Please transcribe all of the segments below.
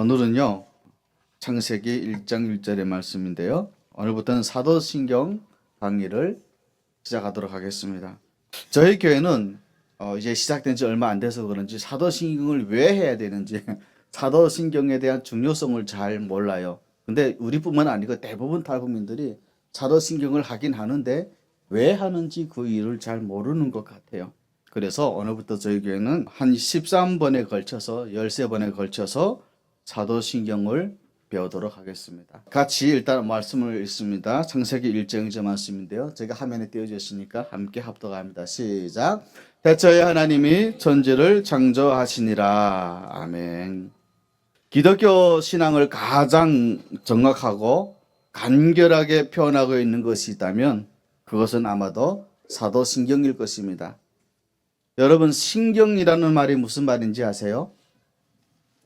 오늘은요 창세기 1장 1절의 말씀인데요. 오늘부터는 사도신경 강의를 시작하도록 하겠습니다. 저희 교회는 이제 시작된 지 얼마 안 돼서 그런지 사도신경을 왜 해야 되는지 사도신경에 대한 중요성을 잘 몰라요. 근데 우리뿐만 아니고 대부분 탈북민들이 사도신경을 하긴 하는데 왜 하는지 그 이유를 잘 모르는 것 같아요. 그래서 오늘부터 저희 교회는 한 13번에 걸쳐서 13번에 걸쳐서 사도신경을 배우도록 하겠습니다. 같이 일단 말씀을 읽습니다. 창세기 1장 1절 말씀인데요. 제가 화면에 띄워졌으니까 함께 합독합니다. 시작. 태초에 하나님이 천지를 창조하시니라. 아멘. 기독교 신앙을 가장 정확하고 간결하게 표현하고 있는 것이 있다면 그것은 아마도 사도신경일 것입니다. 여러분, 신경이라는 말이 무슨 말인지 아세요?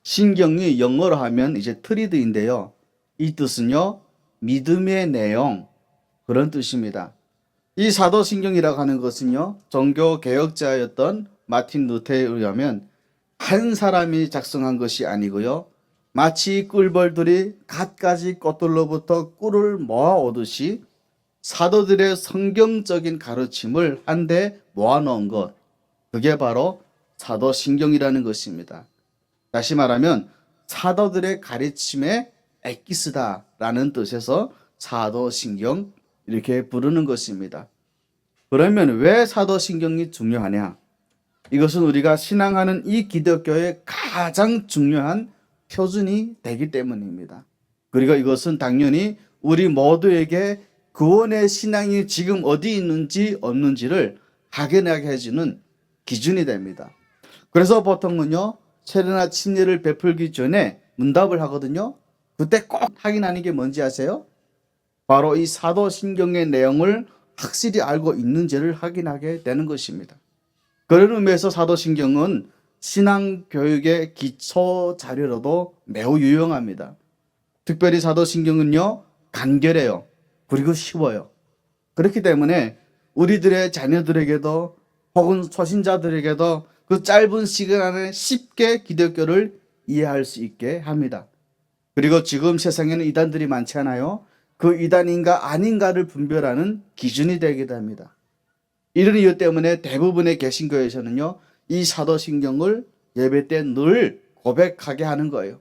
신경이 영어로 하면 이제 트리드인데요. 이 뜻은요, 믿음의 내용, 그런 뜻입니다. 이 사도신경이라고 하는 것은요, 종교 개혁자였던 마틴 루터에 의하면 한 사람이 작성한 것이 아니고요, 마치 꿀벌들이 갖가지 꽃들로부터 꿀을 모아오듯이 사도들의 성경적인 가르침을 한데 모아놓은 것, 그게 바로 사도신경이라는 것입니다. 다시 말하면 사도들의 가르침의 엑기스다라는 뜻에서 사도신경 이렇게 부르는 것입니다. 그러면 왜 사도신경이 중요하냐? 이것은 우리가 신앙하는 이 기독교의 가장 중요한 표준이 되기 때문입니다. 그리고 이것은 당연히 우리 모두에게 구원의 신앙이 지금 어디 있는지 없는지를 확인하게 해주는 기준이 됩니다. 그래서 보통은요, 세례나 침례를 베풀기 전에 문답을 하거든요. 그때 꼭 확인하는 게 뭔지 아세요? 바로 이 사도신경의 내용을 확실히 알고 있는지를 확인하게 되는 것입니다. 그런 의미에서 사도신경은 신앙교육의 기초 자료로도 매우 유용합니다. 특별히 사도신경은요, 간결해요. 그리고 쉬워요. 그렇기 때문에 우리들의 자녀들에게도 혹은 초신자들에게도 그 짧은 시간 안에 쉽게 기독교를 이해할 수 있게 합니다. 그리고 지금 세상에는 이단들이 많잖아요. 그 이단인가 아닌가를 분별하는 기준이 되기도 합니다. 이런 이유 때문에 대부분의 개신교에서는요, 이 사도신경을 예배 때 늘 고백하게 하는 거예요.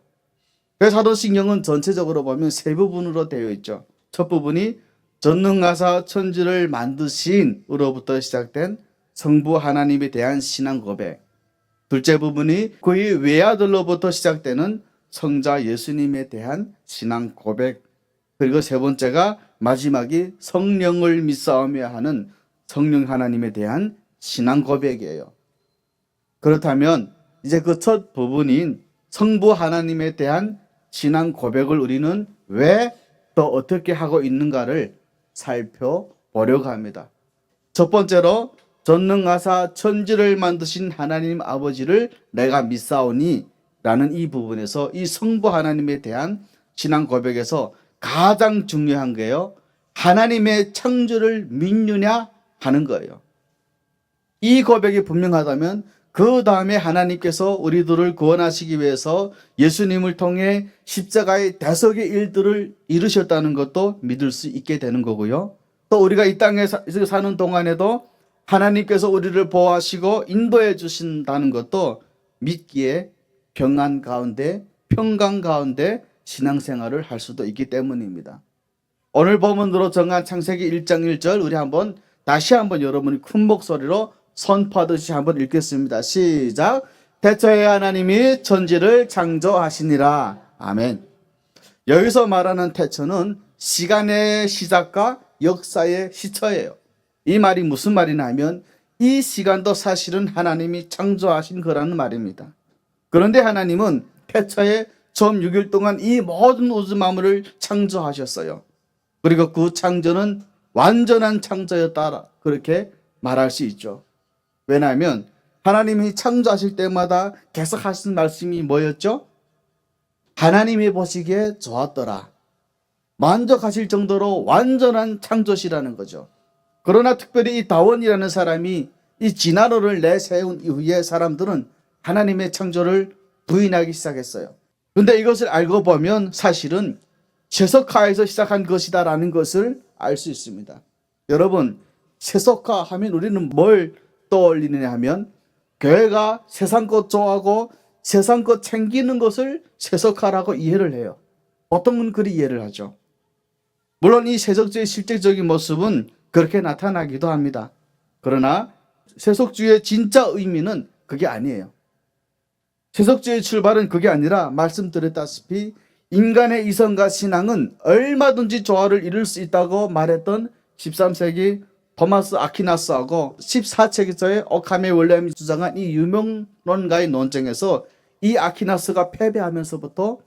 그래서 사도신경은 전체적으로 보면 세 부분으로 되어 있죠. 첫 부분이 전능하사 천지를 만드신으로부터 시작된 성부 하나님에 대한 신앙 고백. 둘째 부분이 그의 외아들로부터 시작되는 성자 예수님에 대한 신앙 고백. 그리고 세 번째가 마지막이 성령을 믿사오며 하는 성령 하나님에 대한 신앙 고백이에요. 그렇다면 이제 그 첫 부분인 성부 하나님에 대한 신앙 고백을 우리는 왜 또 어떻게 하고 있는가를 살펴보려고 합니다. 첫 번째로 전능하사 천지를 만드신 하나님 아버지를 내가 믿사오니 라는 이 부분에서 이 성부 하나님에 대한 신앙 고백에서 가장 중요한 게요, 하나님의 창조를 믿느냐 하는 거예요. 이 고백이 분명하다면 그 다음에 하나님께서 우리들을 구원하시기 위해서 예수님을 통해 십자가의 대속의 일들을 이루셨다는 것도 믿을 수 있게 되는 거고요. 또 우리가 이 땅에 사는 동안에도 하나님께서 우리를 보호하시고 인도해 주신다는 것도 믿기에 평안 가운데, 평강 가운데 신앙생활을 할 수도 있기 때문입니다. 오늘 본문으로 정한 창세기 1장 1절 우리 다시 한번 여러분이 큰 목소리로 선포하듯이 한번 읽겠습니다. 시작. 태초에 하나님이 천지를 창조하시니라. 아멘. 여기서 말하는 태초는 시간의 시작과 역사의 시초예요. 이 말이 무슨 말이냐 하면 이 시간도 사실은 하나님이 창조하신 거라는 말입니다. 그런데 하나님은 태초에 처음 6일 동안 이 모든 우주 만물을 창조하셨어요. 그리고 그 창조는 완전한 창조였다, 그렇게 말할 수 있죠. 왜냐하면 하나님이 창조하실 때마다 계속 하신 말씀이 뭐였죠? 하나님이 보시기에 좋았더라. 만족하실 정도로 완전한 창조시라는 거죠. 그러나 특별히 이 다원이라는 사람이 이 진화론을 내세운 이후에 사람들은 하나님의 창조를 부인하기 시작했어요. 근데 이것을 알고 보면 사실은 세속화에서 시작한 것이다라는 것을 알 수 있습니다. 여러분, 세속화 하면 우리는 뭘 떠올리느냐 하면 교회가 세상 것 좋아하고 세상 것 챙기는 것을 세속화라고 이해를 해요. 보통은 그리 이해를 하죠. 물론 이 세속주의 실제적인 모습은 그렇게 나타나기도 합니다. 그러나 세속주의의 진짜 의미는 그게 아니에요. 세속주의의 출발은 그게 아니라 말씀드렸다시피 인간의 이성과 신앙은 얼마든지 조화를 이룰 수 있다고 말했던 13세기 토마스 아퀴나스하고 14세기서의 오카메 윌리엄이 주장한 이 유명론가의 논쟁에서 이 아퀴나스가 패배하면서부터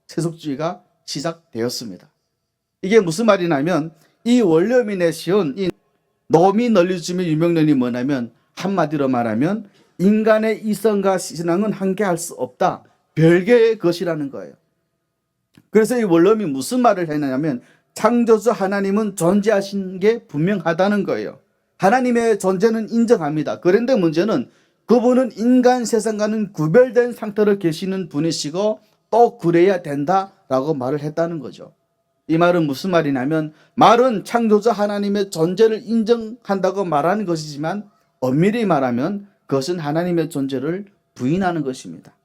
세속주의가 시작되었습니다. 이게 무슨 말이냐면 이 원려민의 시온 이 노미널리즘의 유명론이 뭐냐면 한마디로 말하면 인간의 이성과 신앙은 함께할 수 없다. 별개의 것이라는 거예요. 그래서 이 원론이 무슨 말을 했냐면 창조주 하나님은 존재하신 게 분명하다는 거예요. 하나님의 존재는 인정합니다. 그런데 문제는 그분은 인간 세상과는 구별된 상태로 계시는 분이시고 또 그래야 된다라고 말을 했다는 거죠. 이 말은 무슨 말이냐면 말은 창조주 하나님의 존재를 인정한다고 말하는 것이지만 엄밀히 말하면 그것은 하나님의 존재를 부인하는 것입니다.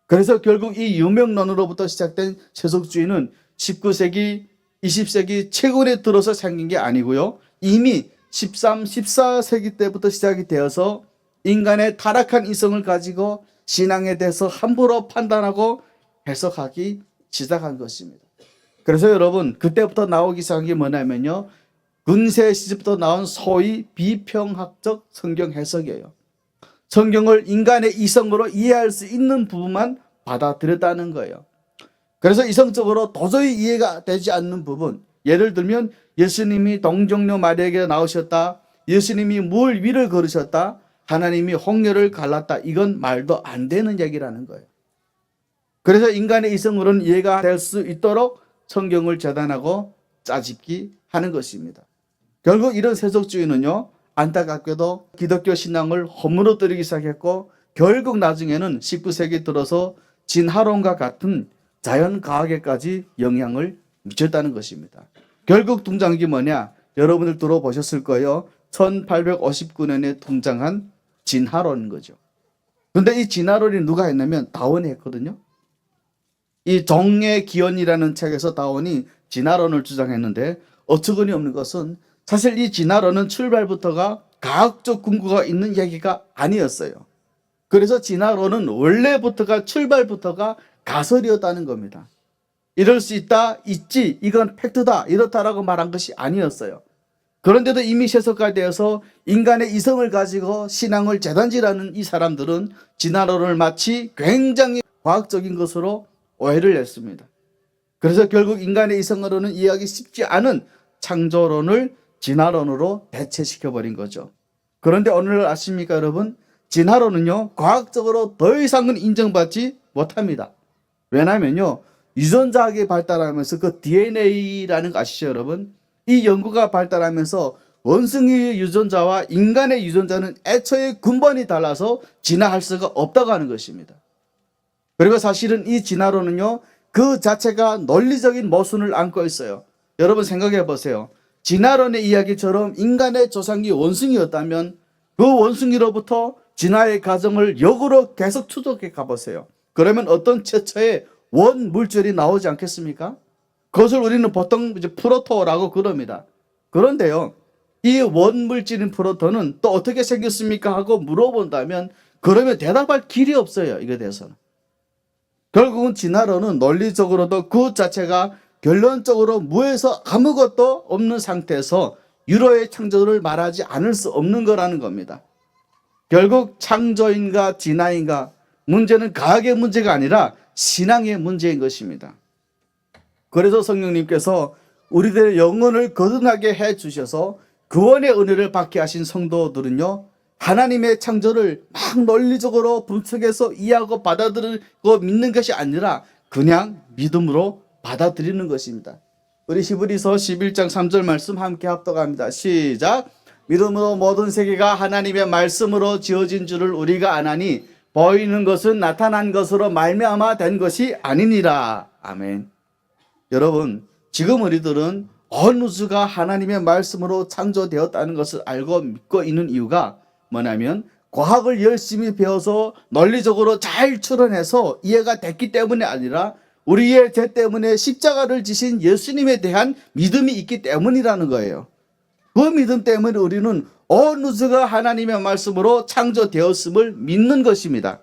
그래서 결국 이 유명론으로부터 시작된 세속주의는 19세기, 20세기 최근에 들어서 생긴 게 아니고요. 이미 13, 14세기 때부터 시작이 되어서 인간의 타락한 이성을 가지고 신앙에 대해서 함부로 판단하고 해석하기 시작한 것입니다. 그래서 여러분 그때부터 나오기 시작한 게 뭐냐면요. 근세 시대부터 나온 소위 비평학적 성경 해석이에요. 성경을 인간의 이성으로 이해할 수 있는 부분만 받아들였다는 거예요. 그래서 이성적으로 도저히 이해가 되지 않는 부분, 예를 들면 예수님이 동정녀 마리아에게 나오셨다, 예수님이 물 위를 걸으셨다, 하나님이 홍해를 갈랐다, 이건 말도 안 되는 얘기라는 거예요. 그래서 인간의 이성으로는 이해가 될 수 있도록 성경을 재단하고 짜집기 하는 것입니다. 결국 이런 세속주의는요, 안타깝게도 기독교 신앙을 허물어뜨리기 시작했고 결국 나중에는 19세기 들어서 진화론과 같은 자연과학에까지 영향을 미쳤다는 것입니다. 결국 등장한 게 뭐냐? 여러분들 들어보셨을 거예요. 1859년에 등장한 진화론인 거죠. 그런데 이 진화론이 누가 했냐면 다원이 했거든요. 이 정의 기원이라는 책에서 다원이 진화론을 주장했는데 어처구니 없는 것은 사실 이 진화론은 출발부터가 과학적 근거가 있는 얘기가 아니었어요. 그래서 진화론은 원래부터가 출발부터가 가설이었다는 겁니다. 이럴 수 있다, 있지, 이건 팩트다, 이렇다라고 말한 것이 아니었어요. 그런데도 이미 세속화되어서 인간의 이성을 가지고 신앙을 재단지라는 이 사람들은 진화론을 마치 굉장히 과학적인 것으로 오해를 했습니다. 그래서 결국 인간의 이성으로는 이해하기 쉽지 않은 창조론을 진화론으로 대체시켜버린 거죠. 그런데 오늘 아십니까 여러분? 진화론은요 과학적으로 더 이상은 인정받지 못합니다. 왜냐면요 유전자학이 발달하면서 그 DNA라는 거 아시죠 여러분? 이 연구가 발달하면서 원숭이의 유전자와 인간의 유전자는 애초에 근본이 달라서 진화할 수가 없다고 하는 것입니다. 그리고 사실은 이 진화론은요 그 자체가 논리적인 모순을 안고 있어요. 여러분 생각해 보세요. 진화론의 이야기처럼 인간의 조상이 원숭이였다면 그 원숭이로부터 진화의 과정을 역으로 계속 추적해 가보세요. 그러면 어떤 최초의 원 물질이 나오지 않겠습니까? 그것을 우리는 보통 이제 프로토라고 그럽니다. 그런데요, 이 원 물질인 프로토는 또 어떻게 생겼습니까? 하고 물어본다면 그러면 대답할 길이 없어요. 이거에 대해서는. 결국은 진화론은 논리적으로도 그 자체가 결론적으로 무에서 아무것도 없는 상태에서 유로의 창조를 말하지 않을 수 없는 거라는 겁니다. 결국 창조인가 진화인가 문제는 과학의 문제가 아니라 신앙의 문제인 것입니다. 그래서 성령님께서 우리들의 영혼을 거듭나게 해주셔서 구원의 은혜를 받게 하신 성도들은요 하나님의 창조를 막 논리적으로 분석해서 이해하고 받아들이고 믿는 것이 아니라 그냥 믿음으로 받아들이는 것입니다. 우리 히브리서 11장 3절 말씀 함께 합독합니다. 시작. 믿음으로 모든 세계가 하나님의 말씀으로 지어진 줄을 우리가 아나니 보이는 것은 나타난 것으로 말미암아 된 것이 아니니라. 아멘. 여러분, 지금 우리들은 온 우주가 하나님의 말씀으로 창조되었다는 것을 알고 믿고 있는 이유가 뭐냐면 과학을 열심히 배워서 논리적으로 잘 추론해서 이해가 됐기 때문이 아니라 우리의 죄 때문에 십자가를 지신 예수님에 대한 믿음이 있기 때문이라는 거예요. 그 믿음 때문에 우리는 온 우주가 하나님의 말씀으로 창조되었음을 믿는 것입니다.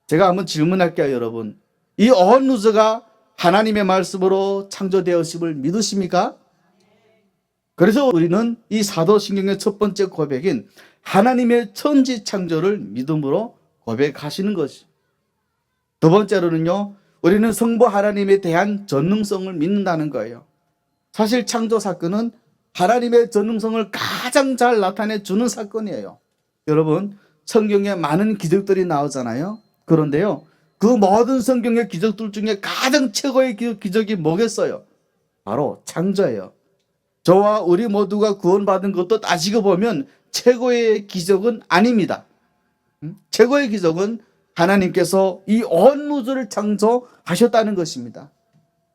제가 한번 질문할게요, 여러분. 이 온 우주가 하나님의 말씀으로 창조되었음을 믿으십니까? 그래서 우리는 이 사도신경의 첫 번째 고백인 하나님의 천지 창조를 믿음으로 고백하시는 것이. 두 번째로는요, 우리는 성부 하나님에 대한 전능성을 믿는다는 거예요. 사실 창조 사건은 하나님의 전능성을 가장 잘 나타내 주는 사건이에요. 여러분, 성경에 많은 기적들이 나오잖아요. 그런데요, 그 모든 성경의 기적들 중에 가장 최고의 기적이 뭐겠어요? 바로 창조예요. 저와 우리 모두가 구원받은 것도 따지고 보면 최고의 기적은 아닙니다. 최고의 기적은 하나님께서 이 온 우주를 창조하셨다는 것입니다.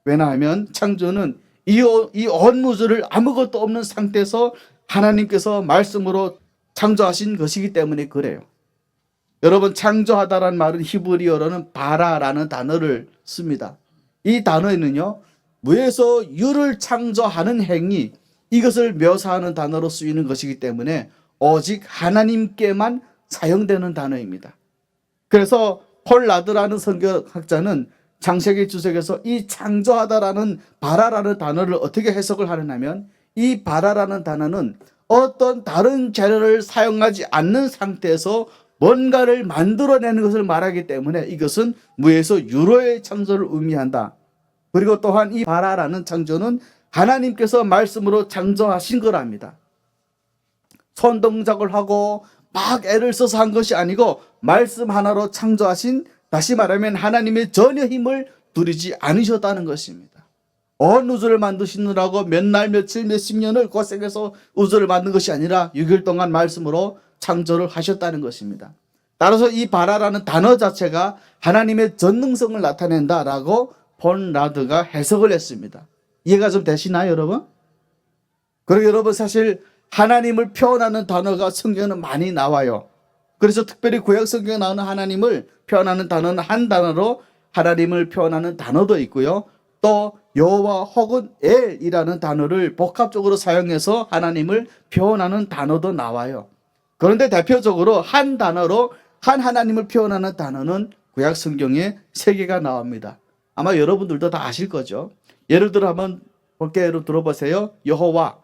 왜냐하면 창조는 이 온 우주를 아무것도 없는 상태에서 하나님께서 말씀으로 창조하신 것이기 때문에 그래요. 여러분, 창조하다라는 말은 히브리어로는 바라라는 단어를 씁니다. 이 단어에는요, 무에서 유를 창조하는 행위, 이것을 묘사하는 단어로 쓰이는 것이기 때문에 오직 하나님께만 사용되는 단어입니다. 그래서 폴 라드라는 성경학자는 창세기 주석에서 이 창조하다라는 바라라는 단어를 어떻게 해석을 하느냐면, 이 바라라는 단어는 어떤 다른 재료를 사용하지 않는 상태에서 뭔가를 만들어내는 것을 말하기 때문에 이것은 무에서 유로의 창조를 의미한다. 그리고 또한 이 바라라는 창조는 하나님께서 말씀으로 창조하신 거랍니다. 손동작을 하고 막 애를 써서 한 것이 아니고 말씀 하나로 창조하신, 다시 말하면 하나님의 전혀 힘을 두리지 않으셨다는 것입니다. 온 우주를 만드시느라고 몇 날 며칠 몇십 년을 고생해서 우주를 만든 것이 아니라 6일 동안 말씀으로 창조를 하셨다는 것입니다. 따라서 이 바라라는 단어 자체가 하나님의 전능성을 나타낸다라고 폰 라드가 해석을 했습니다. 이해가 좀 되시나요, 여러분? 그리고 여러분, 사실 하나님을 표현하는 단어가 성경에는 많이 나와요. 그래서 특별히 구약 성경에 나오는 하나님을 표현하는 단어는 한 단어로 하나님을 표현하는 단어도 있고요. 또 여호와 혹은 엘이라는 단어를 복합적으로 사용해서 하나님을 표현하는 단어도 나와요. 그런데 대표적으로 한 단어로 한 하나님을 표현하는 단어는 구약 성경에 3개가 나옵니다. 아마 여러분들도 다 아실 거죠. 예를 들어 한번 볼게요. 들어보세요. 여호와,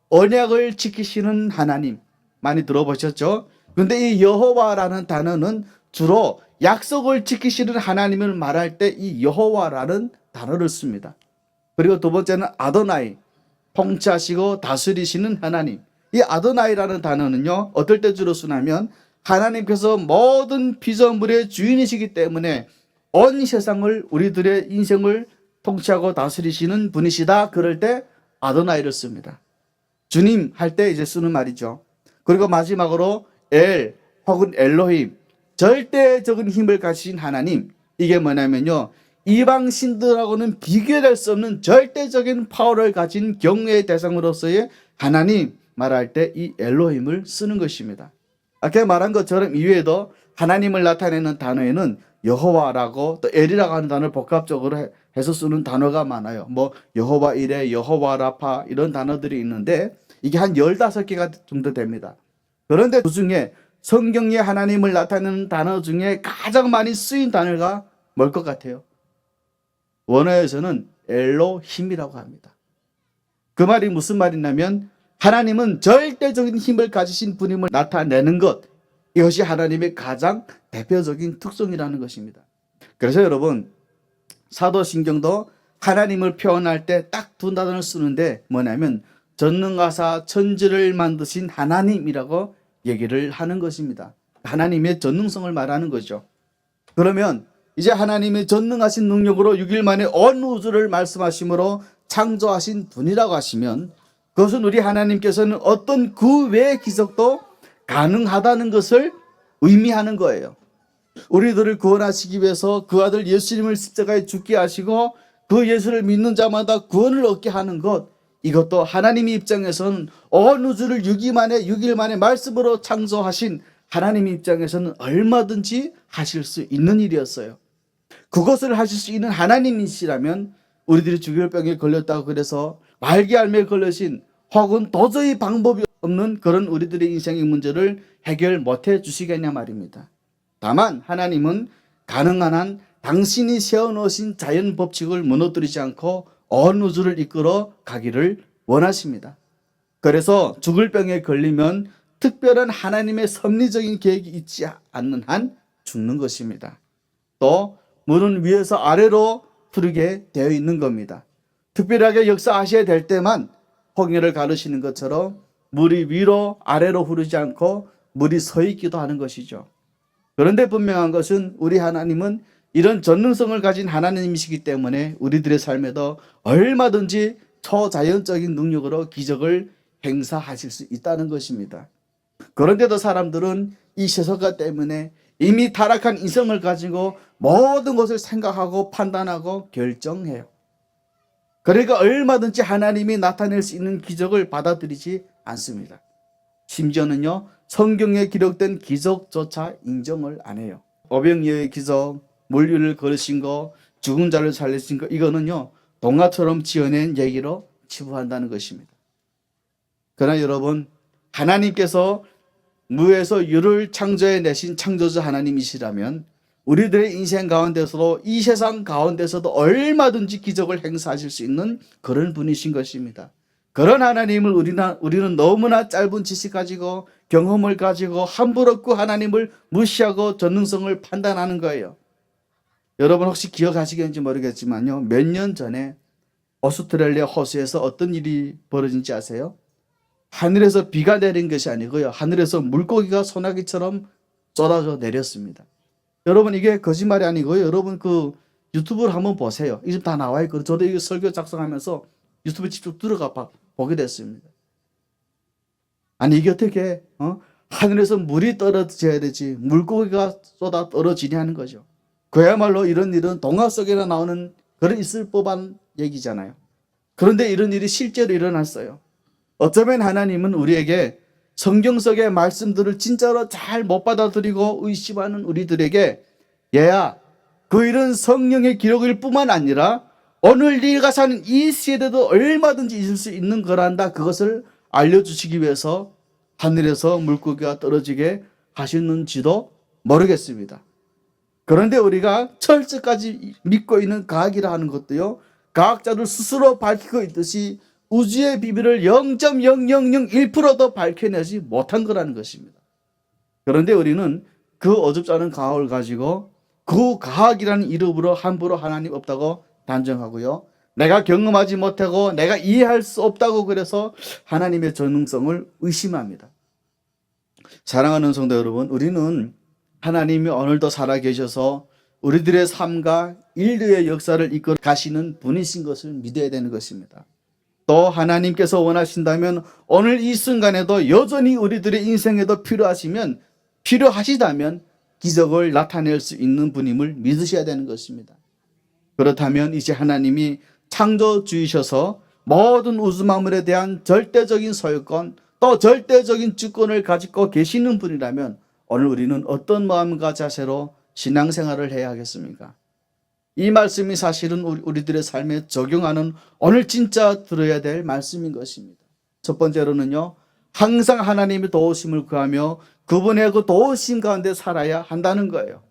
언약을 지키시는 하나님, 많이 들어보셨죠? 그런데 이 여호와라는 단어는 주로 약속을 지키시는 하나님을 말할 때 이 여호와라는 단어를 씁니다. 그리고 두 번째는 아도나이, 통치하시고 다스리시는 하나님. 이 아도나이라는 단어는요, 어떨 때 주로 쓰냐면 하나님께서 모든 피조물의 주인이시기 때문에 온 세상을, 우리들의 인생을 통치하고 다스리시는 분이시다. 그럴 때 아도나이를 씁니다. 주님 할 때 이제 쓰는 말이죠. 그리고 마지막으로 엘 혹은 엘로힘, 절대적인 힘을 가지신 하나님. 이게 뭐냐면요, 이방 신들하고는 비교될 수 없는 절대적인 파워를 가진 경외의 대상으로서의 하나님 말할 때 이 엘로힘을 쓰는 것입니다. 아까 말한 것처럼 이외에도 하나님을 나타내는 단어에는 여호와라고 또 엘이라고 하는 단어를 복합적으로 해서 쓰는 단어가 많아요. 뭐 여호와 이레, 여호와 라파 이런 단어들이 있는데 이게 한 15개가 정도 됩니다. 그런데 그중에 성경에 하나님을 나타내는 단어 중에 가장 많이 쓰인 단어가 뭘 것 같아요? 원어에서는 엘로힘이라고 합니다. 그 말이 무슨 말이냐면 하나님은 절대적인 힘을 가지신 분임을 나타내는 것, 이것이 하나님의 가장 대표적인 특성이라는 것입니다. 그래서 여러분, 사도신경도 하나님을 표현할 때 딱 두 단어를 쓰는데 뭐냐면 전능하사 천지를 만드신 하나님이라고 얘기를 하는 것입니다. 하나님의 전능성을 말하는 거죠. 그러면 이제 하나님의 전능하신 능력으로 6일 만에 온 우주를 말씀하심으로 창조하신 분이라고 하시면 그것은 우리 하나님께서는 어떤 그 외의 기적도 가능하다는 것을 의미하는 거예요. 우리들을 구원하시기 위해서 그 아들 예수님을 십자가에 죽게 하시고 그 예수를 믿는 자마다 구원을 얻게 하는 것, 이것도 하나님의 입장에서는 온 우주를 6일 만에 말씀으로 창조하신 하나님의 입장에서는 얼마든지 하실 수 있는 일이었어요. 그것을 하실 수 있는 하나님이시라면 우리들이 죽일병에 걸렸다고 그래서 말기암에 걸리신 혹은 도저히 방법이 없는 그런 우리들의 인생의 문제를 해결 못해 주시겠냐 말입니다. 다만 하나님은 가능한 한 당신이 세워놓으신 자연 법칙을 무너뜨리지 않고 온 우주를 이끌어 가기를 원하십니다. 그래서 죽을 병에 걸리면 특별한 하나님의 섭리적인 계획이 있지 않는 한 죽는 것입니다. 또 물은 위에서 아래로 흐르게 되어 있는 겁니다. 특별하게 역사하셔야 될 때만 홍해를 가르시는 것처럼 물이 위로 아래로 흐르지 않고 물이 서 있기도 하는 것이죠. 그런데 분명한 것은 우리 하나님은 이런 전능성을 가진 하나님이시기 때문에 우리들의 삶에도 얼마든지 초자연적인 능력으로 기적을 행사하실 수 있다는 것입니다. 그런데도 사람들은 이 세속화 때문에 이미 타락한 인성을 가지고 모든 것을 생각하고 판단하고 결정해요. 그러니까 얼마든지 하나님이 나타낼 수 있는 기적을 받아들이지 않습니다. 심지어는요, 성경에 기록된 기적조차 인정을 안 해요. 오병이어의 기적, 물위를 걸으신 거, 죽은 자를 살리신 거, 이거는요 동화처럼 지어낸 얘기로 치부한다는 것입니다. 그러나 여러분, 하나님께서 무에서 유를 창조해 내신 창조주 하나님이시라면 우리들의 인생 가운데서도 이 세상 가운데서도 얼마든지 기적을 행사하실 수 있는 그런 분이신 것입니다. 그런 하나님을 우리는 너무나 짧은 지식 가지고 경험을 가지고 함부로 그 하나님을 무시하고 전능성을 판단하는 거예요. 여러분 혹시 기억하시겠는지 모르겠지만요, 몇 년 전에 오스트레일리아 호수에서 어떤 일이 벌어진지 아세요? 하늘에서 비가 내린 것이 아니고요, 하늘에서 물고기가 소나기처럼 쏟아져 내렸습니다. 여러분 이게 거짓말이 아니고요, 여러분 그 유튜브를 한번 보세요. 이게 다 나와 있거든요. 저도 이거 설교 작성하면서 유튜브에 직접 들어가 보게 됐습니다. 아니 이게 어떻게 하늘에서 물이 떨어져야 되지 물고기가 쏟아 떨어지냐 하는 거죠. 그야말로 이런 일은 동화 속에나 나오는 그런 있을 법한 얘기잖아요. 그런데 이런 일이 실제로 일어났어요. 어쩌면 하나님은 우리에게 성경 속의 말씀들을 진짜로 잘 못 받아들이고 의심하는 우리들에게, 얘야, 그 일은 성령의 기록일 뿐만 아니라 오늘 네가 사는 이 시대도 얼마든지 있을 수 있는 거란다, 그것을 알려주시기 위해서 하늘에서 물고기가 떨어지게 하시는지도 모르겠습니다. 그런데 우리가 철저까지 믿고 있는 과학이라 하는 것도요, 과학자들 스스로 밝히고 있듯이 우주의 비밀을 0.0001%도 밝혀내지 못한 거라는 것입니다. 그런데 우리는 그 어줍지 않은 과학을 가지고 그 과학이라는 이름으로 함부로 하나님 없다고 단정하고요, 내가 경험하지 못하고 내가 이해할 수 없다고 그래서 하나님의 전능성을 의심합니다. 사랑하는 성도 여러분, 우리는 하나님이 오늘도 살아계셔서 우리들의 삶과 인류의 역사를 이끌어 가시는 분이신 것을 믿어야 되는 것입니다. 또 하나님께서 원하신다면 오늘 이 순간에도 여전히 우리들의 인생에도 필요하시다면 기적을 나타낼 수 있는 분임을 믿으셔야 되는 것입니다. 그렇다면 이제 하나님이 창조주이셔서 모든 우주 만물에 대한 절대적인 소유권, 또 절대적인 주권을 가지고 계시는 분이라면 오늘 우리는 어떤 마음과 자세로 신앙생활을 해야 하겠습니까? 이 말씀이 사실은 우리들의 삶에 적용하는 오늘 진짜 들어야 될 말씀인 것입니다. 첫 번째로는요, 항상 하나님의 도우심을 구하며 그분의 그 도우심 가운데 살아야 한다는 거예요.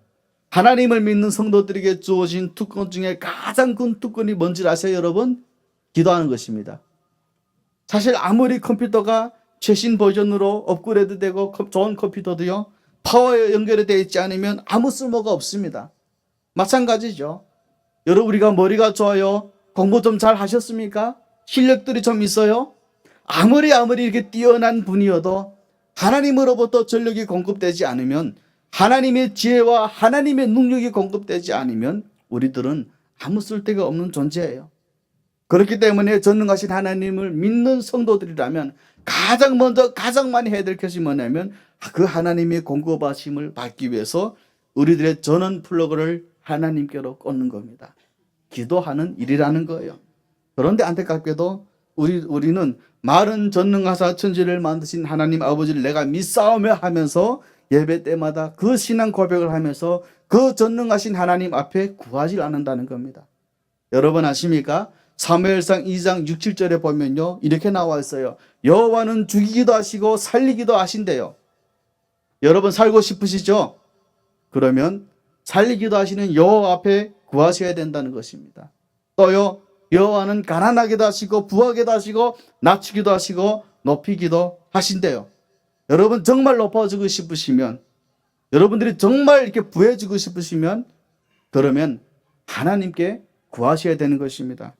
하나님을 믿는 성도들에게 주어진 특권 중에 가장 큰 특권이 뭔지 아세요, 여러분? 기도하는 것입니다. 사실 아무리 컴퓨터가 최신 버전으로 업그레이드되고 좋은 컴퓨터도요, 파워에 연결이 되어 있지 않으면 아무 쓸모가 없습니다. 마찬가지죠. 여러분, 우리가 머리가 좋아요? 공부 좀 잘 하셨습니까? 실력들이 좀 있어요? 아무리 이렇게 뛰어난 분이어도 하나님으로부터 전력이 공급되지 않으면, 하나님의 지혜와 하나님의 능력이 공급되지 않으면 우리들은 아무 쓸데가 없는 존재예요. 그렇기 때문에 전능하신 하나님을 믿는 성도들이라면 가장 많이 해야 될 것이 뭐냐면 그 하나님의 공급하심을 받기 위해서 우리들의 전원 플러그를 하나님께로 꽂는 겁니다. 기도하는 일이라는 거예요. 그런데 안타깝게도 우리는 말은 전능하사 천지를 만드신 하나님 아버지를 내가 믿사오며 하면서 예배 때마다 그 신앙 고백을 하면서 그 전능하신 하나님 앞에 구하지 않는다는 겁니다. 여러분 아십니까? 사무엘상 2장 6, 7절에 보면요, 이렇게 나와 있어요. 여호와는 죽이기도 하시고 살리기도 하신대요. 여러분 살고 싶으시죠? 그러면 살리기도 하시는 여호와 앞에 구하셔야 된다는 것입니다. 또요, 여호와는 가난하게도 하시고 부하게도 하시고 낮추기도 하시고 높이기도 하신대요. 여러분 정말 높아지고 싶으시면, 여러분들이 정말 이렇게 부해지고 싶으시면 그러면 하나님께 구하셔야 되는 것입니다.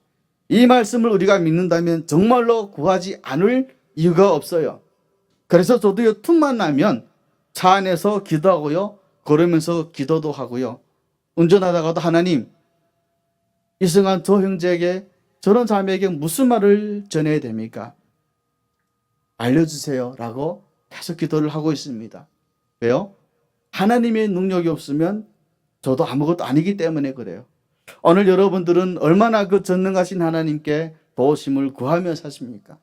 이 말씀을 우리가 믿는다면 정말로 구하지 않을 이유가 없어요. 그래서 저도요, 틈만 나면 차 안에서 기도하고요, 걸으면서 기도도 하고요, 운전하다가도 하나님, 이승환 저 형제에게, 저런 자매에게 무슨 말을 전해야 됩니까? 알려주세요 라고 계속 기도를 하고 있습니다. 왜요? 하나님의 능력이 없으면 저도 아무것도 아니기 때문에 그래요. 오늘 여러분들은 얼마나 그 전능하신 하나님께 도우심을 구하며 사십니까?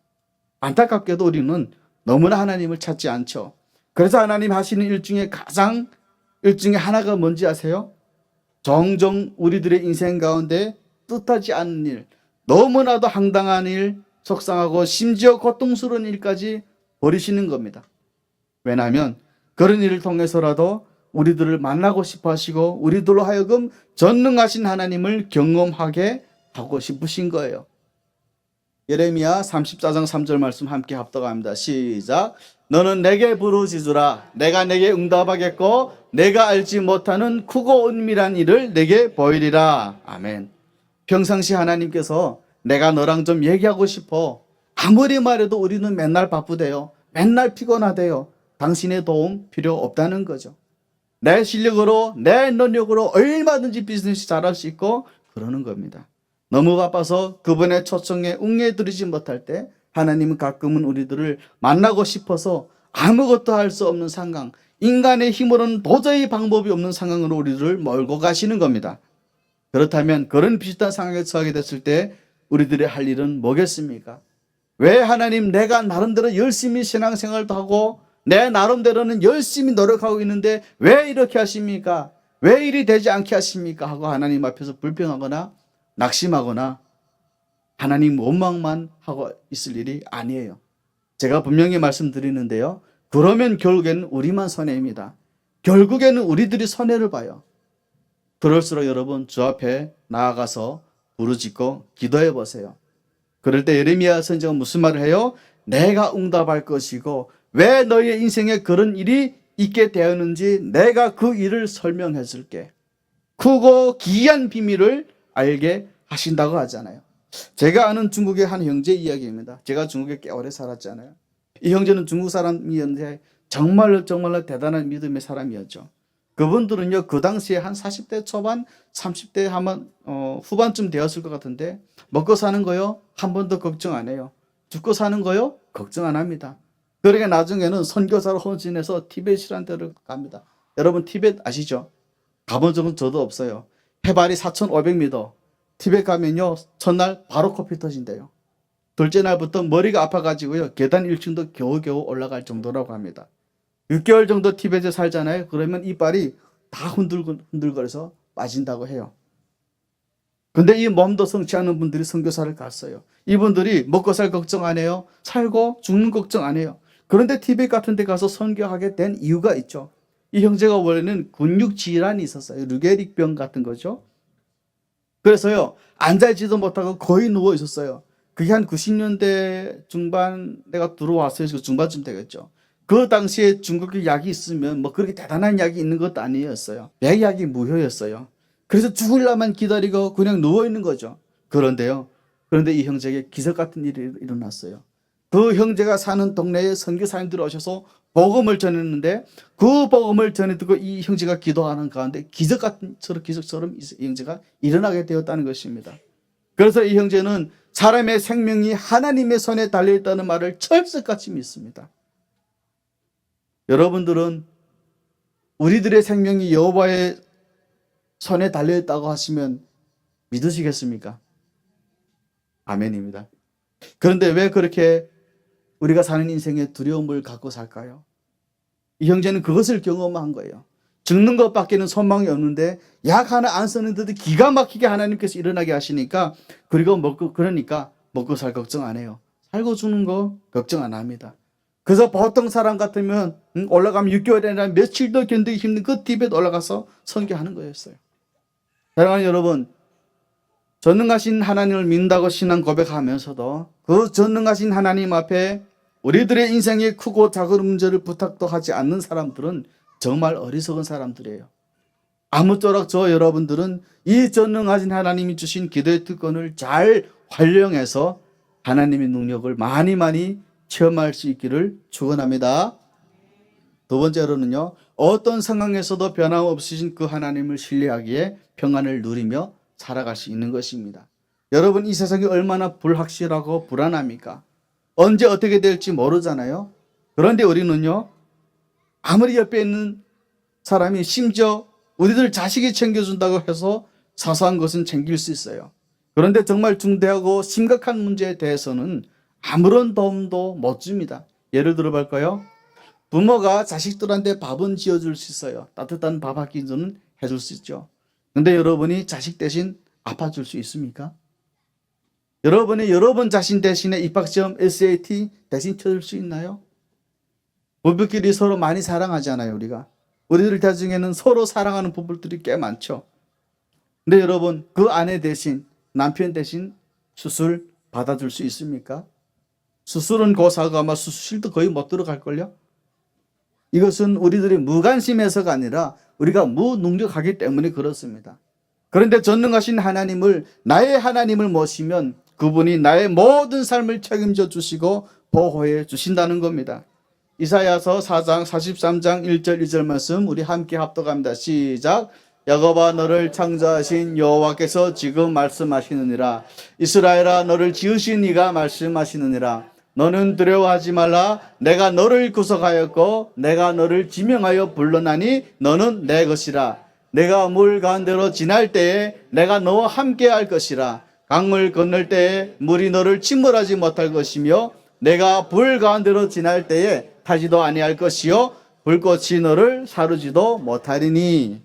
안타깝게도 우리는 너무나 하나님을 찾지 않죠. 그래서 하나님 하시는 일 중에 일 중에 하나가 뭔지 아세요? 종종 우리들의 인생 가운데 뜻하지 않은 일, 너무나도 황당한 일, 속상하고 심지어 고통스러운 일까지 버리시는 겁니다. 왜냐하면 그런 일을 통해서라도 우리들을 만나고 싶어 하시고 우리들로 하여금 전능하신 하나님을 경험하게 하고 싶으신 거예요. 예레미야 34장 3절 말씀 함께 합독합니다. 시작. 너는 내게 부르짖으라. 내가 내게 응답하겠고 내가 알지 못하는 크고 은밀한 일을 내게 보이리라. 아멘. 평상시 하나님께서 내가 너랑 좀 얘기하고 싶어. 아무리 말해도 우리는 맨날 바쁘대요. 맨날 피곤하대요. 당신의 도움 필요 없다는 거죠. 내 실력으로, 내 능력으로 얼마든지 비즈니스 잘할 수 있고 그러는 겁니다. 너무 바빠서 그분의 초청에 응해드리지 못할 때 하나님은 가끔은 우리들을 만나고 싶어서 아무것도 할 수 없는 상황, 인간의 힘으로는 도저히 방법이 없는 상황으로 우리들을 몰고 가시는 겁니다. 그렇다면 그런 비슷한 상황에 처하게 됐을 때 우리들이 할 일은 뭐겠습니까? 왜 하나님, 내가 나름대로 열심히 신앙생활도 하고 내 나름대로는 열심히 노력하고 있는데 왜 이렇게 하십니까? 왜 일이 되지 않게 하십니까? 하고 하나님 앞에서 불평하거나 낙심하거나 하나님 원망만 하고 있을 일이 아니에요. 제가 분명히 말씀드리는데요, 그러면 결국에는 우리만 손해입니다. 결국에는 우리들이 손해를 봐요. 그럴수록 여러분 주 앞에 나아가서 부르짖고 기도해 보세요. 그럴 때 예레미야 선지자가 무슨 말을 해요? 내가 응답할 것이고 왜 너의 인생에 그런 일이 있게 되었는지 내가 그 일을 설명해 줄게. 크고 기이한 비밀을 알게 하신다고 하잖아요. 제가 아는 중국의 한 형제 이야기입니다. 제가 중국에 꽤 오래 살았잖아요. 이 형제는 중국 사람이었는데 정말로 대단한 믿음의 사람이었죠. 그분들은요, 그 당시에 한 40대 초반, 30대 후반쯤 되었을 것 같은데 먹고 사는 거요, 한 번도 걱정 안 해요. 죽고 사는 거요, 걱정 안 합니다. 그러니까 나중에는 선교사로 헌신해서 티벳이라는 데를 갑니다. 여러분 티벳 아시죠? 가본 적은 저도 없어요. 해발이 4,500m. 티벳 가면요, 첫날 바로 코피 터진대요. 둘째 날부터 머리가 아파가지고요, 계단 1층도 겨우겨우 올라갈 정도라고 합니다. 6개월 정도 티벳에 살잖아요. 그러면 이빨이 다 흔들거려서 빠진다고 해요. 근데 이 몸도 성치 않은 분들이 선교사를 갔어요. 이분들이 먹고 살 걱정 안 해요. 살고 죽는 걱정 안 해요. 그런데 티벳 같은 데 가서 선교하게 된 이유가 있죠. 이 형제가 원래는 근육 질환이 있었어요. 르게릭병 같은 거죠. 그래서요, 앉아있지도 못하고 거의 누워 있었어요. 그게 한 90년대 중반 내가 들어왔어요. 중반쯤 되겠죠. 그 당시에 중국에 약이 있으면 뭐 그렇게 대단한 약이 있는 것도 아니었어요. 백약이 무효였어요. 그래서 죽으려만 기다리고 그냥 누워있는 거죠. 그런데 이 형제에게 기적 같은 일이 일어났어요. 그 형제가 사는 동네에 선교사님들이 오셔서 복음을 전했는데 그 복음을 전해 듣고 이 형제가 기도하는 가운데 기적처럼 이 형제가 일어나게 되었다는 것입니다. 그래서 이 형제는 사람의 생명이 하나님의 손에 달려있다는 말을 철석같이 믿습니다. 여러분들은 우리들의 생명이 여호와의 손에 달려있다고 하시면 믿으시겠습니까? 아멘입니다. 그런데 왜 그렇게 우리가 사는 인생에 두려움을 갖고 살까요? 이 형제는 그것을 경험한 거예요. 죽는 것밖에는 소망이 없는데 약 하나 안 썼는데도 기가 막히게 하나님께서 일어나게 하시니까 그러니까 먹고 살 걱정 안 해요. 살고 죽는 거 걱정 안 합니다. 그래서 보통 사람 같으면 올라가면 6개월이 아니라 며칠도 견디기 힘든 그 티벳 올라가서 선교하는 거였어요. 사랑하는 여러분, 전능하신 하나님을 믿는다고 신앙 고백하면서도 그 전능하신 하나님 앞에 우리들의 인생에 크고 작은 문제를 부탁도 하지 않는 사람들은 정말 어리석은 사람들이에요. 아무쪼록 저 여러분들은 이 전능하신 하나님이 주신 기도의 특권을 잘 활용해서 하나님의 능력을 많이 체험할 수 있기를 축원합니다. 두 번째로는요, 어떤 상황에서도 변함없으신 그 하나님을 신뢰하기에 평안을 누리며 살아갈 수 있는 것입니다. 여러분, 이 세상이 얼마나 불확실하고 불안합니까? 언제 어떻게 될지 모르잖아요. 그런데 우리는요, 아무리 옆에 있는 사람이 심지어 우리들 자식이 챙겨준다고 해서 사소한 것은 챙길 수 있어요. 그런데 정말 중대하고 심각한 문제에 대해서는 아무런 도움도 못 줍니다. 예를 들어 볼까요? 부모가 자식들한테 밥은 지어줄 수 있어요. 따뜻한 밥 한 끼는 해줄 수 있죠. 근데 여러분이 자식 대신 아파줄 수 있습니까? 여러분이 여러분 자신 대신에 입학시험 SAT 대신 쳐줄 수 있나요? 부부끼리 서로 많이 사랑하잖아요, 우리가. 우리들 가정에는 서로 사랑하는 부부들이 꽤 많죠. 근데 여러분, 그 아내 대신, 남편 대신 수술 받아줄 수 있습니까? 수술은 고사하고 아마 수술실도 거의 못 들어갈걸요? 이것은 우리들이 무관심해서가 아니라 우리가 무능력하기 때문에 그렇습니다. 그런데 전능하신 하나님을, 나의 하나님을 모시면 그분이 나의 모든 삶을 책임져 주시고 보호해 주신다는 겁니다. 이사야서 4장 43장 1절 2절 말씀 우리 함께 합독합니다. 시작. 야곱아 너를 창조하신 여호와께서 지금 말씀하시느니라. 이스라엘아 너를 지으신 이가 말씀하시느니라. 너는 두려워하지 말라. 내가 너를 구속하였고 내가 너를 지명하여 불러나니 너는 내 것이라. 내가 물 가운데로 지날 때에 내가 너와 함께 할 것이라. 강물 건널 때에 물이 너를 침몰하지 못할 것이며 내가 불 가운데로 지날 때에 타지도 아니할 것이요 불꽃이 너를 사르지도 못하리니.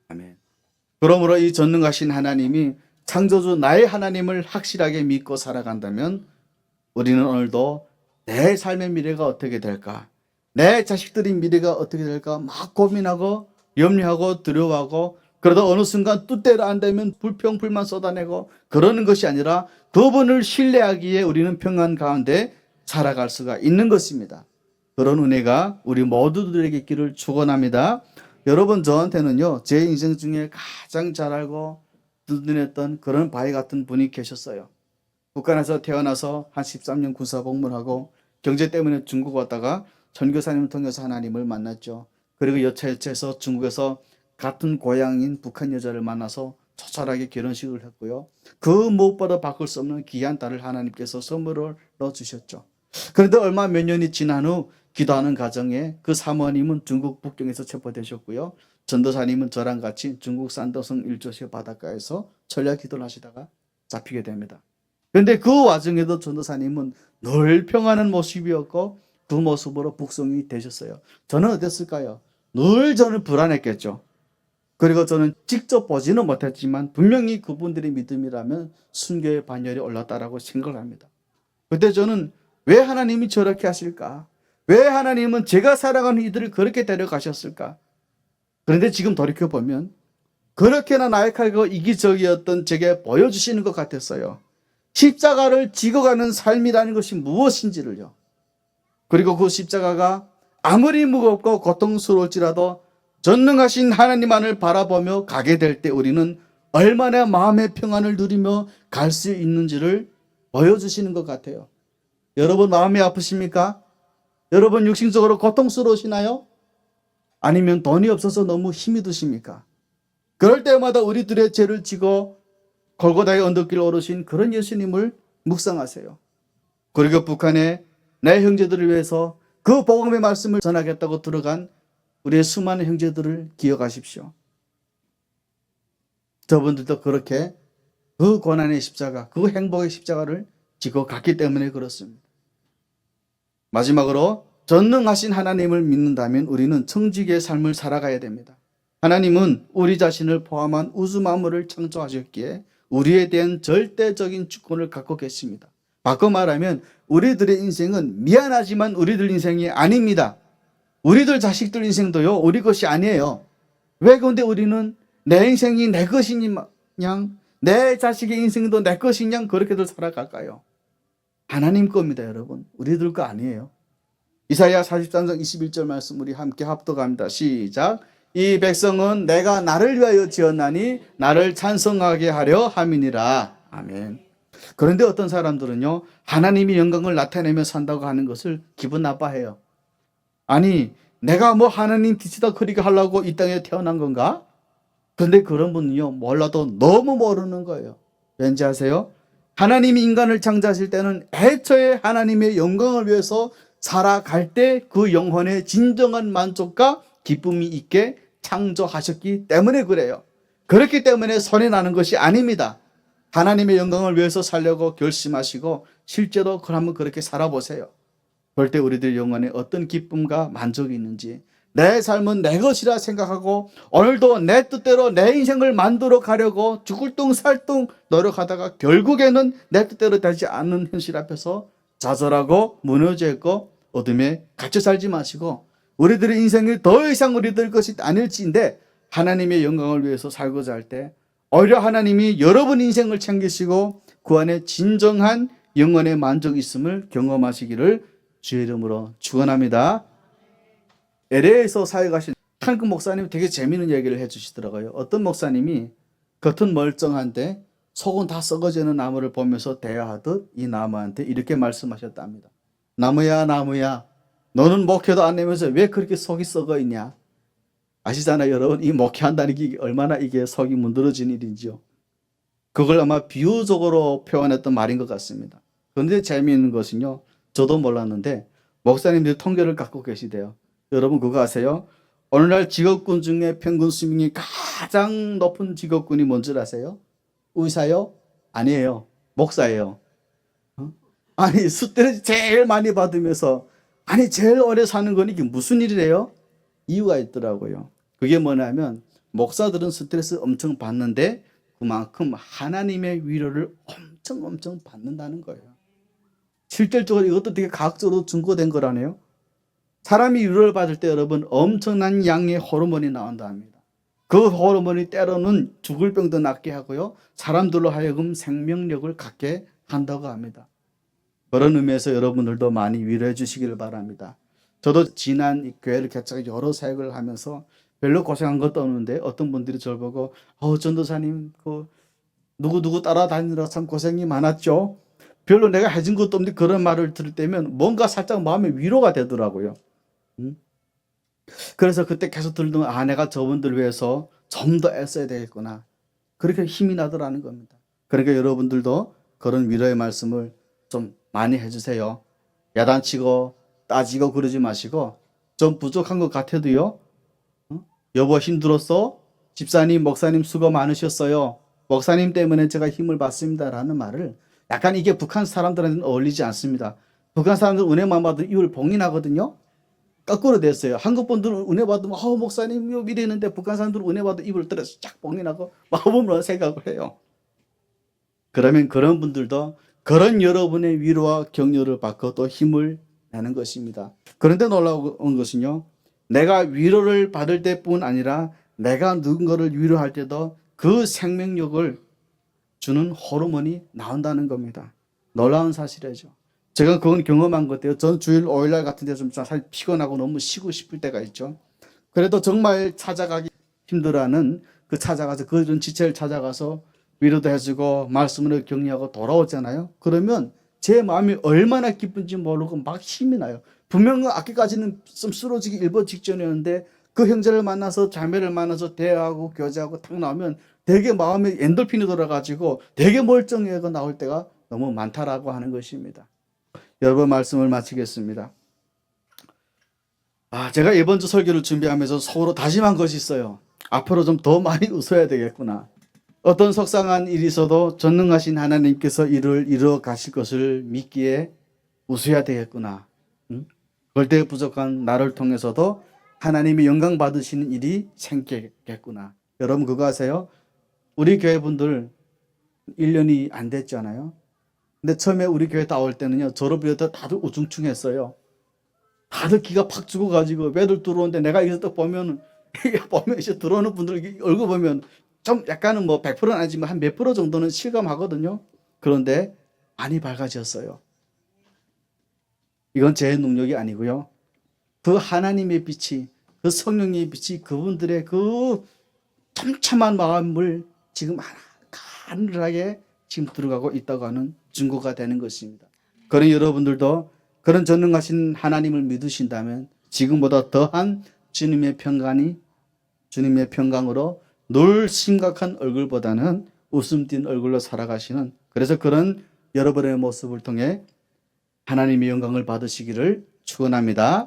아멘. 그러므로 이 전능하신 하나님이 창조주 나의 하나님을 확실하게 믿고 살아간다면 우리는 오늘도 내 삶의 미래가 어떻게 될까, 내 자식들의 미래가 어떻게 될까 막 고민하고 염려하고 두려워하고, 그러다 어느 순간 뜻대로 안 되면 불평 불만 쏟아내고 그러는 것이 아니라 그분을 신뢰하기에 우리는 평안 가운데 살아갈 수가 있는 것입니다. 그런 은혜가 우리 모두들에게 있기를 축원합니다. 여러분, 저한테는요 제 인생 중에 가장 잘 알고 든든했던 그런 바위 같은 분이 계셨어요. 북한에서 태어나서 한 13년 군사복무하고 경제 때문에 중국 왔다가 전교사님을 통해서 하나님을 만났죠. 그리고 여차여차해서 중국에서 같은 고향인 북한 여자를 만나서 처절하게 결혼식을 했고요. 그 무엇보다 바꿀 수 없는 귀한 딸을 하나님께서 선물로 주셨죠. 그런데 얼마 몇 년이 지난 후 기도하는 과정에 그 사모님은 중국 북경에서 체포되셨고요. 전도사님은 저랑 같이 중국 산더성 일조시 바닷가에서 전략 기도를 하시다가 잡히게 됩니다. 그런데 그 와중에도 전도사님은 늘 평안한 모습이었고 그 모습으로 북송이 되셨어요. 저는 어땠을까요? 늘 저는 불안했겠죠. 그리고 저는 직접 보지는 못했지만 분명히 그분들의 믿음이라면 순교의 반열이 올랐다라고 생각을 합니다. 그때 저는 왜 하나님이 저렇게 하실까? 왜 하나님은 제가 살아가는 이들을 그렇게 데려가셨을까? 그런데 지금 돌이켜보면 그렇게나 나약하고 이기적이었던 제게 보여주시는 것 같았어요. 십자가를 지고 가는 삶이라는 것이 무엇인지를요. 그리고 그 십자가가 아무리 무겁고 고통스러울지라도 전능하신 하나님만을 바라보며 가게 될 때 우리는 얼마나 마음의 평안을 누리며 갈 수 있는지를 보여주시는 것 같아요. 여러분 마음이 아프십니까? 여러분 육신적으로 고통스러우시나요? 아니면 돈이 없어서 너무 힘이 드십니까? 그럴 때마다 우리들의 죄를 지고 골고다의 언덕길 오르신 그런 예수님을 묵상하세요. 그리고 북한에 내 형제들을 위해서 그 복음의 말씀을 전하겠다고 들어간 우리의 수많은 형제들을 기억하십시오. 저분들도 그렇게 그 고난의 십자가, 그 행복의 십자가를 지고 갔기 때문에 그렇습니다. 마지막으로 전능하신 하나님을 믿는다면 우리는 청지기의 삶을 살아가야 됩니다. 하나님은 우리 자신을 포함한 우주 만물을 창조하셨기에 우리에 대한 절대적인 주권을 갖고 계십니다. 바꿔 말하면 우리들의 인생은 미안하지만 우리들 인생이 아닙니다. 우리들 자식들 인생도요, 우리 것이 아니에요. 왜 그런데 우리는 내 인생이 내 것이니 양, 내 자식의 인생도 내 것인 양 그렇게들 살아갈까요? 하나님 겁니다, 여러분. 우리들 거 아니에요. 이사야 43장 21절 말씀 우리 함께 합독합니다. 시작. 이 백성은 내가 나를 위하여 지었나니 나를 찬송하게 하려 함이니라. 아멘. 그런데 어떤 사람들은요, 하나님이 영광을 나타내며 산다고 하는 것을 기분 나빠해요. 아니, 내가 뭐 하나님 뒤치다 커리게 하려고 이 땅에 태어난 건가? 그런데 그런 분은요, 몰라도 너무 모르는 거예요. 왠지 아세요? 하나님이 인간을 창조하실 때는 애초에 하나님의 영광을 위해서 살아갈 때 그 영혼의 진정한 만족과 기쁨이 있게 창조하셨기 때문에 그래요. 그렇기 때문에 손해 나는 것이 아닙니다. 하나님의 영광을 위해서 살려고 결심하시고 실제로 한번 그렇게 살아보세요. 그럴 때 우리들 영혼에 어떤 기쁨과 만족이 있는지, 내 삶은 내 것이라 생각하고 오늘도 내 뜻대로 내 인생을 만들어 가려고 죽을 둥 살 둥 노력하다가 결국에는 내 뜻대로 되지 않는 현실 앞에서 좌절하고 무너져 있고 어둠에 갇혀 살지 마시고, 우리들의 인생이 더 이상 우리들 것이 아닐지인데 하나님의 영광을 위해서 살고자 할 때 오히려 하나님이 여러분 인생을 챙기시고 그 안에 진정한 영혼의 만족이 있음을 경험하시기를 주의 이름으로 축원합니다. LA에서 사역하신 한국 목사님이 되게 재미있는 얘기를 해주시더라고요. 어떤 목사님이 겉은 멀쩡한데 속은 다 썩어지는 나무를 보면서 대화하듯 이 나무한테 이렇게 말씀하셨답니다. 나무야, 나무야, 너는 목회도 안 내면서 왜 그렇게 속이 썩어 있냐? 아시잖아요, 여러분. 이 목회한다는 게 얼마나 이게 속이 문드러진 일인지요. 그걸 아마 비유적으로 표현했던 말인 것 같습니다. 그런데 재미있는 것은요, 저도 몰랐는데 목사님들이 통계를 갖고 계시대요. 여러분 그거 아세요? 오늘날 직업군 중에 평균 수명이 가장 높은 직업군이 뭔지 아세요? 의사요? 아니에요. 목사예요. 아니, 스트레스 제일 많이 받으면서, 아니, 제일 오래 사는 건 이게 무슨 일이래요? 이유가 있더라고요. 그게 뭐냐면, 목사들은 스트레스 엄청 받는데, 그만큼 하나님의 위로를 엄청 받는다는 거예요. 실질적으로 이것도 되게 과학적으로 증거된 거라네요. 사람이 위로를 받을 때 여러분, 엄청난 양의 호르몬이 나온다 합니다. 그 호르몬이 때로는 죽을 병도 낫게 하고요, 사람들로 하여금 생명력을 갖게 한다고 합니다. 그런 의미에서 여러분들도 많이 위로해 주시기를 바랍니다. 저도 지난 이 교회를 개척해 여러 사역을 하면서 별로 고생한 것도 없는데 어떤 분들이 저를 보고 전도사님 그 누구 따라다니느라 참 고생이 많았죠. 별로 내가 해준 것도 없는데 그런 말을 들을 때면 뭔가 살짝 마음에 위로가 되더라고요. 그래서 그때 계속 들던 내가 저분들 위해서 좀 더 애써야 되겠구나. 그렇게 힘이 나더라는 겁니다. 그러니까 여러분들도 그런 위로의 말씀을 좀 많이 해주세요. 야단치고 따지고 그러지 마시고, 좀 부족한 것 같아도요, 여보 힘들었어? 집사님, 목사님 수고 많으셨어요. 목사님 때문에 제가 힘을 받습니다. 라는 말을, 약간 이게 북한 사람들한테는 어울리지 않습니다. 북한 사람들은 은혜만 받으면 입을 봉인하거든요. 거꾸로 됐어요. 한국 분들은 은혜 받으면 목사님 이랬는데 북한 사람들은 은혜 받으면 입을 들어서 쫙 봉인하고 마음으로 생각을 해요. 그러면 그런 분들도 그런 여러분의 위로와 격려를 받고 또 힘을 내는 것입니다. 그런데 놀라운 것은요, 내가 위로를 받을 때뿐 아니라 내가 누군가를 위로할 때도 그 생명력을 주는 호르몬이 나온다는 겁니다. 놀라운 사실이죠. 제가 그건 경험한 것 같아요. 전 주일 5일날 같은 데 좀 사실 피곤하고 너무 쉬고 싶을 때가 있죠. 그래도 정말 찾아가기 힘들어하는 그 찾아가서 그런 지체를 찾아가서 위로도 해주고 말씀으로 격려하고 돌아오잖아요. 그러면 제 마음이 얼마나 기쁜지 모르고 막 힘이 나요. 분명 아까까지는 좀 쓰러지기 일보 직전이었는데 그 형제를 만나서 자매를 만나서 대화하고 교제하고 탁 나오면 되게 마음에 엔돌핀이 돌아가지고 되게 멀쩡해가 나올 때가 너무 많다라고 하는 것입니다. 여러분 말씀을 마치겠습니다. 제가 이번 주 설교를 준비하면서 속으로 다짐한 것이 있어요. 앞으로 좀 더 많이 웃어야 되겠구나. 어떤 속상한 일이 있어도 전능하신 하나님께서 이를 이루어 가실 것을 믿기에 웃어야 되겠구나. 절대 부족한 나를 통해서도 하나님이 영광 받으시는 일이 생기겠구나. 여러분 그거 아세요? 우리 교회 분들 1년이 안 됐잖아요. 근데 처음에 우리 교회 나올 때는요, 졸업을 때 다들 우중충했어요. 다들 기가 팍 죽어가지고 애들 들어오는데 내가 여기서 딱 보면 이제 들어오는 분들 얼굴 보면 좀 약간은 뭐 100%는 아니지만 한 몇 프로 정도는 실감하거든요. 그런데 많이 밝아졌어요. 이건 제 능력이 아니고요. 그 하나님의 빛이, 그 성령의 빛이 그분들의 그 촘촘한 마음을 지금 가늘하게 지금 들어가고 있다고 하는 증거가 되는 것입니다. 그런 여러분들도 그런 전능하신 하나님을 믿으신다면 지금보다 더한 주님의 평강으로 늘 심각한 얼굴보다는 웃음 띤 얼굴로 살아가시는, 그래서 그런 여러분의 모습을 통해 하나님의 영광을 받으시기를 축원합니다.